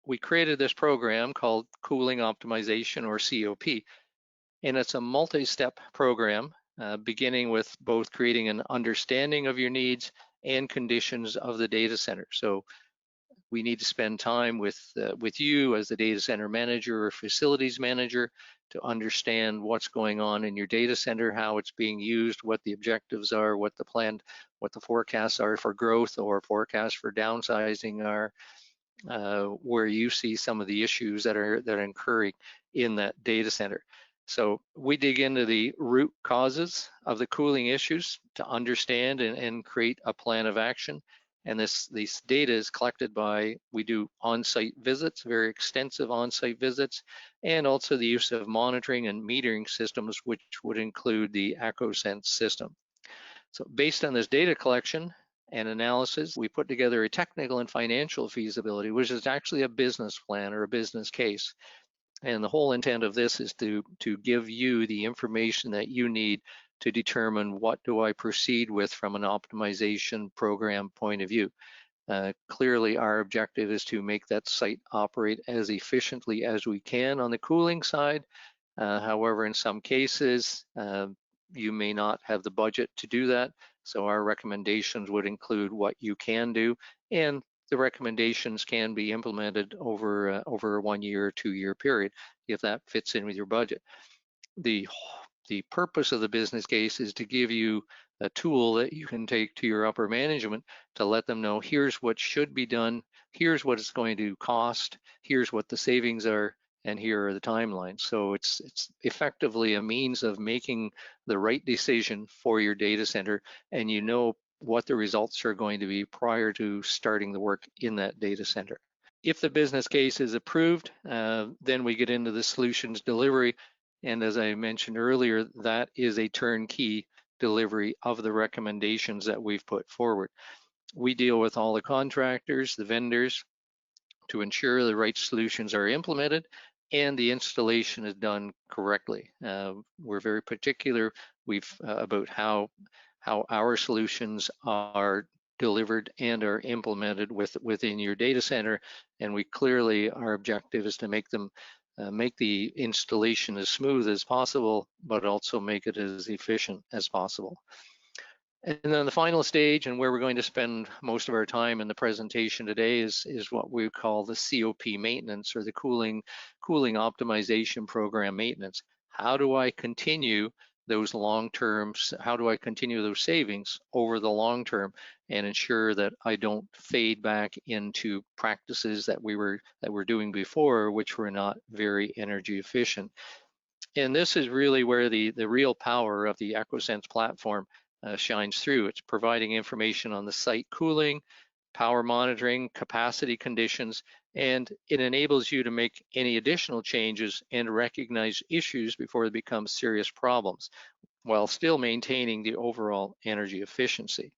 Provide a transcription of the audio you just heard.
we created this program called Cooling Optimization, or COP, and it's a multi-step program beginning with both creating an understanding of your needs and conditions of the data center. So we need to spend time with you as the data center manager or facilities manager to understand what's going on in your data center, how it's being used, what the objectives are, what the forecasts are for growth or forecasts for downsizing are, where you see some of the issues that are occurring in that data center. So we dig into the root causes of the cooling issues to understand and create a plan of action. And this data is collected we do on-site visits, very extensive on-site visits, and also the use of monitoring and metering systems, which would include the EchoSense system. So based on this data collection and analysis, we put together a technical and financial feasibility, which is actually a business plan or a business case. And the whole intent of this is to give you the information that you need to determine what do I proceed with from an optimization program point of view. Clearly, our objective is to make that site operate as efficiently as we can on the cooling side. However, in some cases, you may not have the budget to do that. So our recommendations would include what you can do, and the recommendations can be implemented over a 1 year or 2 year period if that fits in with your budget. The purpose of the business case is to give you a tool that you can take to your upper management to let them know, here's what should be done, here's what it's going to cost, here's what the savings are, and here are the timelines. So it's effectively a means of making the right decision for your data center, and you know what the results are going to be prior to starting the work in that data center. If the business case is approved, then we get into the solutions delivery. And as I mentioned earlier, that is a turnkey delivery of the recommendations that we've put forward. We deal with all the contractors, the vendors, to ensure the right solutions are implemented and the installation is done correctly. We're very particular about how our solutions are delivered and are implemented within your data center, and our objective is to make the installation as smooth as possible, but also make it as efficient as possible. And then the final stage, and where we're going to spend most of our time in the presentation today, is what we call the COP maintenance, or the cooling optimization program maintenance. How do I continue those how do I continue those savings over the long term and ensure that I don't fade back into practices that we're doing before, which were not very energy efficient? And this is really where the real power of the EchoSense platform shines through. It's providing information on the site cooling, power monitoring, capacity conditions, and it enables you to make any additional changes and recognize issues before they become serious problems, while still maintaining the overall energy efficiency.